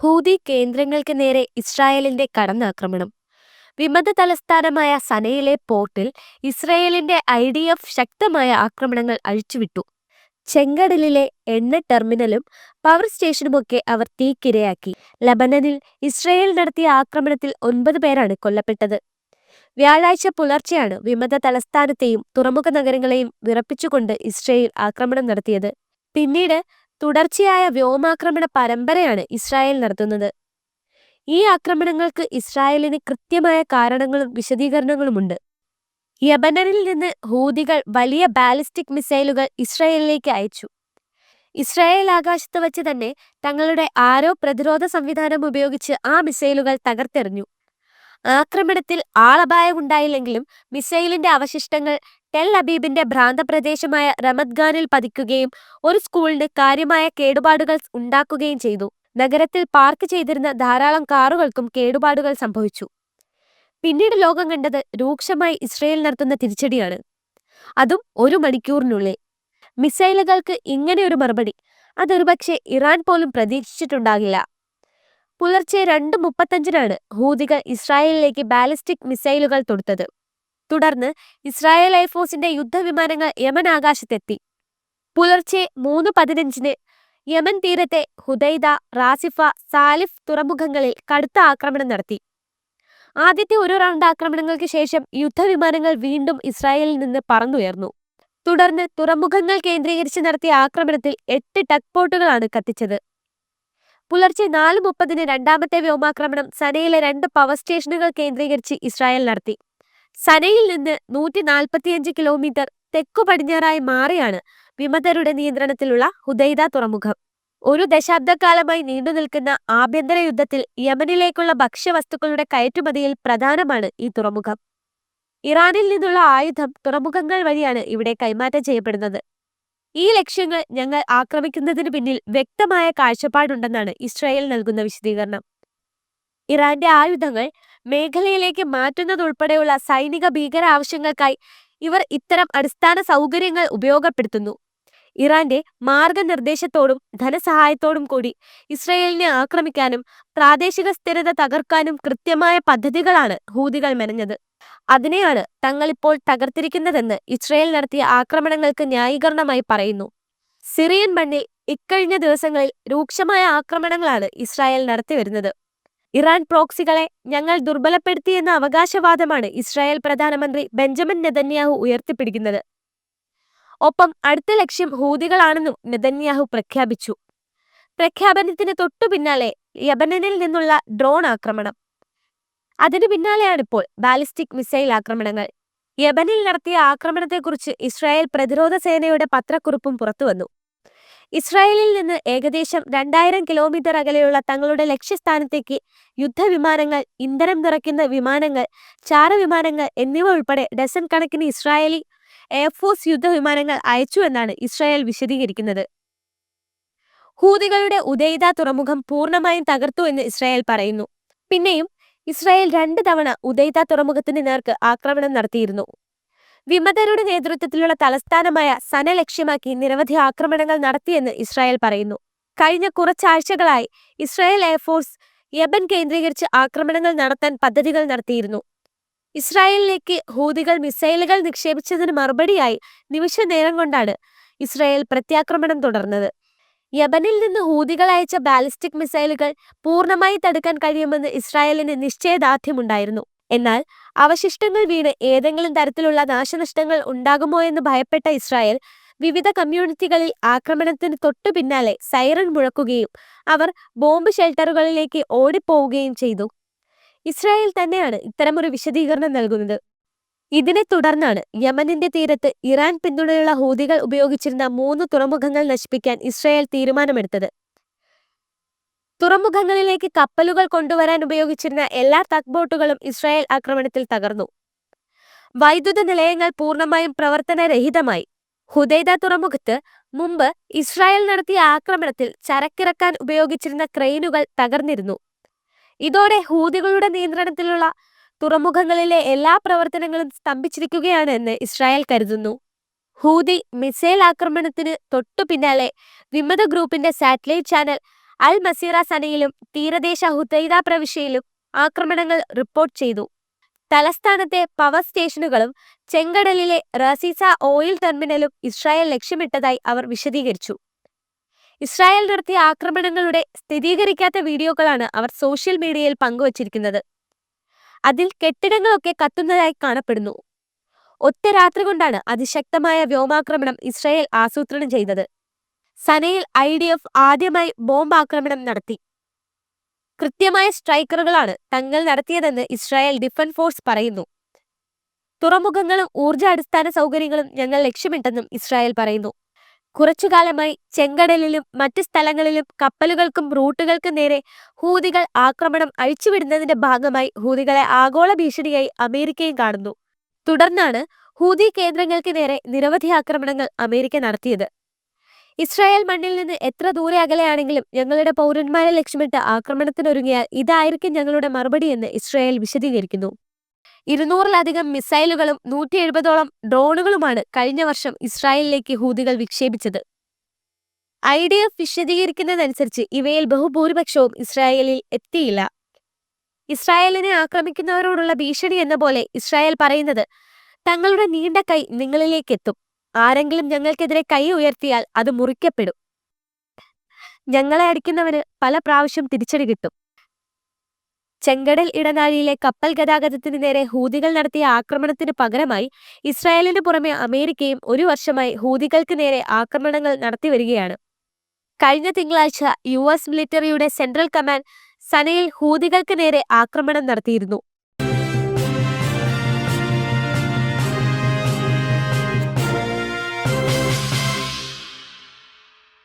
Houthi കേന്ദ്രങ്ങൾക്ക് നേരെ ഇസ്രായേലിന്റെ കടന്നാക്രമണം. വിമത തലസ്ഥാനമായ സനയിലെ പോർട്ടിൽ ഇസ്രായേലിന്റെ IDF ശക്തമായ ആക്രമണങ്ങൾ അഴിച്ചുവിട്ടു. ചെങ്കടലിലെ എണ്ണ ടെർമിനലും പവർ സ്റ്റേഷനുമൊക്കെ അവർ തീക്കിരയാക്കി. ലബനനിൽ ഇസ്രായേൽ നടത്തിയ ആക്രമണത്തിൽ 9 പേരാണ് കൊല്ലപ്പെട്ടത്. വ്യാഴാഴ്ച പുലർച്ചെയാണ് വിമത തലസ്ഥാനത്തെയും തുറമുഖ നഗരങ്ങളെയും വിറപ്പിച്ചുകൊണ്ട് ഇസ്രായേൽ ആക്രമണം നടത്തിയത്. പിന്നീട് തുടർച്ചയായ വ്യോമാക്രമണ പരമ്പരയാണ് ഇസ്രായേൽ നടത്തുന്നത്. ഈ ആക്രമണങ്ങൾക്ക് ഇസ്രായേലിന് കൃത്യമായ കാരണങ്ങളും വിശദീകരണങ്ങളുമുണ്ട്. യബനനിൽ നിന്ന് ഹൂതികൾ വലിയ ബാലിസ്റ്റിക് മിസൈലുകൾ ഇസ്രായേലിലേക്ക് അയച്ചു. ഇസ്രായേൽ ആകാശത്ത് വച്ച് തന്നെ തങ്ങളുടെ ആരോ പ്രതിരോധ സംവിധാനം ഉപയോഗിച്ച് ആ മിസൈലുകൾ തകർത്തെറിഞ്ഞു. ആക്രമണത്തിൽ ആളപായമുണ്ടായില്ലെങ്കിലും മിസൈലിന്റെ അവശിഷ്ടങ്ങൾ ടെൽ അബീബിന്റെ ഭ്രാന്തപ്രദേശമായ റമത് ഖാനിൽ പതിക്കുകയും ഒരു സ്കൂളിന് കാര്യമായ കേടുപാടുകൾ ഉണ്ടാക്കുകയും ചെയ്തു. നഗരത്തിൽ പാർക്ക് ചെയ്തിരുന്ന ധാരാളം കാറുകൾക്കും കേടുപാടുകൾ സംഭവിച്ചു. പിന്നീട് ലോകം കണ്ടത് രൂക്ഷമായി ഇസ്രായേൽ നടത്തുന്ന തിരിച്ചടിയാണ്. അതും 1 മണിക്കൂറിനുള്ളിൽ. മിസൈലുകൾക്ക് ഇങ്ങനെയൊരു മറുപടി അതൊരുപക്ഷെ ഇറാൻ പോലും പ്രതീക്ഷിച്ചിട്ടുണ്ടാകില്ല. പുലർച്ചെ 2:35-നാണ് ഹൂതികൾ ഇസ്രായേലിലേക്ക് ബാലിസ്റ്റിക് മിസൈലുകൾ തൊടുത്തത്. തുടർന്ന് ഇസ്രായേൽ എയർഫോഴ്സിന്റെ യുദ്ധവിമാനങ്ങൾ യമൻ ആകാശത്തെത്തി. പുലർച്ചെ 3:15-ന് യമൻ തീരത്തെ ഹുദൈദ, റാസിഫ, സാലിഫ് തുറമുഖങ്ങളിൽ കടുത്ത ആക്രമണം നടത്തി. ആദ്യത്തെ ഒരു റൗണ്ട് ആക്രമണങ്ങൾക്ക് ശേഷം യുദ്ധവിമാനങ്ങൾ വീണ്ടും ഇസ്രായേലിൽ നിന്ന് പറന്നുയർന്നു. തുടർന്ന് തുറമുഖങ്ങൾ കേന്ദ്രീകരിച്ച് നടത്തിയ ആക്രമണത്തിൽ 8 ടഗ് ബോട്ടുകളാണ് കത്തിച്ചത്. പുലർച്ചെ 4:30-ന് രണ്ടാമത്തെ വ്യോമാക്രമണം സനയിലെ 2 പവർ സ്റ്റേഷനുകൾ കേന്ദ്രീകരിച്ച് ഇസ്രായേൽ നടത്തി. സനയിൽ നിന്ന് 145 കിലോമീറ്റർ തെക്കു പടിഞ്ഞാറായി മാറിയാണ് വിമതരുടെ നിയന്ത്രണത്തിലുള്ള ഹുദൈദ തുറമുഖം. 1 ദശാബ്ദക്കാലമായി നീണ്ടുനിൽക്കുന്ന ആഭ്യന്തര യുദ്ധത്തിൽ യമനിലേക്കുള്ള ഭക്ഷ്യവസ്തുക്കളുടെ കയറ്റുമതിയിൽ പ്രധാനമാണ് ഈ തുറമുഖം. ഇറാനിൽ നിന്നുള്ള ആയുധം തുറമുഖങ്ങൾ വഴിയാണ് ഇവിടെ കൈമാറ്റം ചെയ്യപ്പെടുന്നത്. ഈ ലക്ഷ്യങ്ങൾ ഞങ്ങൾ ആക്രമിക്കുന്നതിന് പിന്നിൽ വ്യക്തമായ കാഴ്ചപ്പാടുണ്ടെന്നാണ് ഇസ്രായേൽ നൽകുന്ന വിശദീകരണം. ഇറാന്റെ ആയുധങ്ങൾ മേഖലയിലേക്ക് മാറ്റുന്നതുൾപ്പെടെയുള്ള സൈനിക ഭീകര ആവശ്യങ്ങൾക്കായി ഇവർ ഇത്തരം അടിസ്ഥാന സൗകര്യങ്ങൾ ഉപയോഗപ്പെടുത്തുന്നു. ഇറാന്റെ മാർഗനിർദ്ദേശത്തോടും ധനസഹായത്തോടും കൂടി ഇസ്രായേലിനെ ആക്രമിക്കാനും പ്രാദേശിക സ്ഥിരത തകർക്കാനും കൃത്യമായ പദ്ധതികളാണ് ഹൂതികൾ മെനഞ്ഞത്. അതിനെയാണ് തങ്ങളിപ്പോൾ തകർത്തിരിക്കുന്നതെന്ന് ഇസ്രായേൽ നടത്തിയ ആക്രമണങ്ങൾക്ക് ന്യായീകരണമായി പറയുന്നു. സിറിയൻ മണ്ണിൽ ഇക്കഴിഞ്ഞ ദിവസങ്ങളിൽ രൂക്ഷമായ ആക്രമണങ്ങളാണ് ഇസ്രായേൽ നടത്തിവരുന്നത്. ഇറാൻ പ്രോക്സികളെ ഞങ്ങൾ ദുർബലപ്പെടുത്തിയെന്ന അവകാശവാദമാണ് ഇസ്രായേൽ പ്രധാനമന്ത്രി ബെഞ്ചമിൻ നെതന്യാഹു ഉയർത്തിപ്പിടിക്കുന്നത്. ഒപ്പം അടുത്ത ലക്ഷ്യം ഹൂതികളാണെന്നും നെതന്യാഹു പ്രഖ്യാപിച്ചു. പ്രഖ്യാപനത്തിന് തൊട്ടു പിന്നാലെ യബനനിൽ നിന്നുള്ള ഡ്രോൺ ആക്രമണം. അതിനു പിന്നാലെയാണിപ്പോൾ ബാലിസ്റ്റിക് മിസൈൽ ആക്രമണങ്ങൾ. യബനിൽ നടത്തിയ ആക്രമണത്തെക്കുറിച്ച് ഇസ്രായേൽ പ്രതിരോധ സേനയുടെ പത്രക്കുറിപ്പും പുറത്തുവന്നു. ഇസ്രായേലിൽ നിന്ന് ഏകദേശം 2000 കിലോമീറ്റർ അകലെയുള്ള തങ്ങളുടെ ലക്ഷ്യസ്ഥാനത്തേക്ക് യുദ്ധവിമാനങ്ങൾ, ഇന്ധനം നിറയ്ക്കുന്ന വിമാനങ്ങൾ, ചാരവിമാനങ്ങൾ എന്നിവ ഉൾപ്പെടെ ഡസൻ കണക്കിന് ഇസ്രായേലി എയർഫോഴ്സ് യുദ്ധവിമാനങ്ങൾ അയച്ചു എന്നാണ് ഇസ്രായേൽ വിശദീകരിക്കുന്നത്. ഹൂതികളുടെ ഉദൈദ തുറമുഖം പൂർണ്ണമായും തകർത്തു എന്ന് ഇസ്രായേൽ പറയുന്നു. പിന്നെയും ഇസ്രായേൽ 2 തവണ ഉദൈദ തുറമുഖത്തിന് നേർക്ക് ആക്രമണം നടത്തിയിരുന്നു. വിമതരുടെ നേതൃത്വത്തിലുള്ള തലസ്ഥാനമായ സന ലക്ഷ്യമാക്കി നിരവധി ആക്രമണങ്ങൾ നടത്തിയെന്ന് ഇസ്രായേൽ പറയുന്നു. കഴിഞ്ഞ കുറച്ചാഴ്ചകളായി ഇസ്രായേൽ എയർഫോഴ്സ് യമൻ കേന്ദ്രീകരിച്ച് ആക്രമണങ്ങൾ നടത്താൻ പദ്ധതികൾ നടത്തിയിരുന്നു. ഇസ്രായേലിലേക്ക് ഹൂതികൾ മിസൈലുകൾ നിക്ഷേപിച്ചതിന് മറുപടിയായി നിമിഷ നേരം കൊണ്ടാണ് ഇസ്രായേൽ പ്രത്യാക്രമണം തുടർന്നത്. യമനിൽ നിന്ന് ഹൂതികൾ അയച്ച ബാലിസ്റ്റിക് മിസൈലുകൾ പൂർണ്ണമായി തടുക്കാൻ കഴിയുമെന്ന് ഇസ്രായേലിന് നിശ്ചയദാർഢ്യമുണ്ടായിരുന്നു. എന്നാൽ അവശിഷ്ടങ്ങൾ വീണ് ഏതെങ്കിലും തരത്തിലുള്ള നാശനഷ്ടങ്ങൾ ഉണ്ടാകുമോ എന്ന് ഭയപ്പെട്ട ഇസ്രായേൽ വിവിധ കമ്മ്യൂണിറ്റികളിൽ ആക്രമണത്തിന് തൊട്ടു പിന്നാലെ സൈറൺ മുഴക്കുകയും അവർ ബോംബ് ഷെൽട്ടറുകളിലേക്ക് ഓടിപ്പോവുകയും ചെയ്തു. ഇസ്രായേൽ തന്നെയാണ് ഇത്തരമൊരു വിശദീകരണം നൽകുന്നത്. ഇതിനെ തുടർന്നാണ് യമനിന്റെ തീരത്ത് ഇറാൻ പിന്തുണയുള്ള ഹൂതികൾ ഉപയോഗിച്ചിരുന്ന 3 തുറമുഖങ്ങൾ നശിപ്പിക്കാൻ ഇസ്രായേൽ തീരുമാനമെടുത്തത്. തുറമുഖങ്ങളിലേക്ക് കപ്പലുകൾ കൊണ്ടുവരാൻ ഉപയോഗിച്ചിരുന്ന എല്ലാ ടഗ് ബോട്ടുകളും ഇസ്രായേൽ ആക്രമണത്തിൽ തകർന്നു. വൈദ്യുത നിലയങ്ങൾ പൂർണ്ണമായും പ്രവർത്തനരഹിതമായി. ഹുദൈദ തുറമുഖത്ത് മുമ്പ് ഇസ്രായേൽ നടത്തിയ ആക്രമണത്തിൽ ചരക്കിറക്കാൻ ഉപയോഗിച്ചിരുന്ന ക്രെയിനുകൾ തകർന്നിരുന്നു. ഇതോടെ ഹൂതികളുടെ നിയന്ത്രണത്തിലുള്ള തുറമുഖങ്ങളിലെ എല്ലാ പ്രവർത്തനങ്ങളും സ്തംഭിച്ചിരിക്കുകയാണ് എന്ന് ഇസ്രായേൽ കരുതുന്നു. ഹൂതി മിസൈൽ ആക്രമണത്തിന് തൊട്ടു പിന്നാലെ വിമത ഗ്രൂപ്പിന്റെ സാറ്റലൈറ്റ് ചാനൽ അൽ മസീറ സനയിലും തീരദേശ ഹുദൈദ പ്രവിശ്യയിലും ആക്രമണങ്ങൾ റിപ്പോർട്ട് ചെയ്തു. തലസ്ഥാനത്തെ പവർ സ്റ്റേഷനുകളും ചെങ്കടലിലെ റസീസ ഓയിൽ ടെർമിനലും ഇസ്രായേൽ ലക്ഷ്യമിട്ടതായി അവർ വിശദീകരിച്ചു. ഇസ്രായേൽ നടത്തിയ ആക്രമണങ്ങളുടെ സ്ഥിരീകരിക്കാത്ത വീഡിയോകളാണ് അവർ സോഷ്യൽ മീഡിയയിൽ പങ്കുവച്ചിരിക്കുന്നത്. അതിൽ കെട്ടിടങ്ങളൊക്കെ കത്തുന്നതായി കാണപ്പെടുന്നു. ഒറ്റ രാത്രി കൊണ്ടാണ് അതിശക്തമായ വ്യോമാക്രമണം ഇസ്രായേൽ ആസൂത്രണം ചെയ്തത്. സനയിൽ IDF ആദ്യമായി ബോംബ് ആക്രമണം നടത്തി. കൃത്യമായ സ്ട്രൈക്കറുകളാണ് തങ്ങൾ നടത്തിയതെന്ന് ഇസ്രായേൽ ഡിഫൻസ് ഫോഴ്സ് പറയുന്നു. തുറമുഖങ്ങളും ഊർജ്ജ അടിസ്ഥാന സൗകര്യങ്ങളും ഞങ്ങൾ ലക്ഷ്യമിട്ടെന്നും ഇസ്രായേൽ പറയുന്നു. കുറച്ചുകാലമായി ചെങ്കടലിലും മറ്റ് സ്ഥലങ്ങളിലും കപ്പലുകൾക്കും റൂട്ടുകൾക്കും നേരെ ഹൂതികൾ ആക്രമണം അഴിച്ചുവിടുന്നതിന്റെ ഭാഗമായി ഹൂതികളെ ആഗോള ഭീഷണിയായി അമേരിക്കയും കാണുന്നു. തുടർന്നാണ് ഹൂതി കേന്ദ്രങ്ങൾക്ക് നേരെ നിരവധി ആക്രമണങ്ങൾ അമേരിക്ക നടത്തിയത്. ഇസ്രായേൽ മണ്ണിൽ നിന്ന് എത്ര ദൂരെ അകലെയാണെങ്കിലും ഞങ്ങളുടെ പൗരന്മാരെ ലക്ഷ്യമിട്ട് ആക്രമണത്തിനൊരുങ്ങിയാൽ ഇതായിരിക്കും ഞങ്ങളുടെ മറുപടിയെന്ന് ഇസ്രായേൽ വിശദീകരിക്കുന്നു. 200-ലധികം മിസൈലുകളും 170ഓളം ഡ്രോണുകളുമാണ് കഴിഞ്ഞ വർഷം ഇസ്രായേലിലേക്ക് ഹൂതികൾ വിക്ഷേപിച്ചത്. IDF വിശദീകരിക്കുന്നതനുസരിച്ച് ഇവയിൽ ബഹുഭൂരിപക്ഷവും ഇസ്രായേലിൽ എത്തിയില്ല. ഇസ്രായേലിനെ ആക്രമിക്കുന്നവരോടുള്ള ഭീഷണി എന്ന പോലെ ഇസ്രായേൽ പറയുന്നത്, തങ്ങളുടെ നീണ്ട കൈ നിങ്ങളിലേക്കെത്തും. ആരെങ്കിലും ഞങ്ങൾക്കെതിരെ കൈ ഉയർത്തിയാൽ അത് മുറിക്കപ്പെടും. ഞങ്ങളെ അടിക്കുന്നവന് പല പ്രാവശ്യം തിരിച്ചടി കിട്ടും. ചെങ്കടൽ ഇടനാഴിയിലെ കപ്പൽ ഗതാഗതത്തിന് നേരെ ഹൂതികൾ നടത്തിയ ആക്രമണത്തിന് പകരമായി ഇസ്രായേലിന് പുറമെ അമേരിക്കയും ഒരു വർഷമായി ഹൂതികൾക്ക് നേരെ ആക്രമണങ്ങൾ നടത്തിവരികയാണ്. കഴിഞ്ഞ തിങ്കളാഴ്ച US മിലിറ്ററിയുടെ സെൻട്രൽ കമാൻഡ് സനയിൽ ഹൂതികൾക്ക് നേരെ ആക്രമണം നടത്തിയിരുന്നു.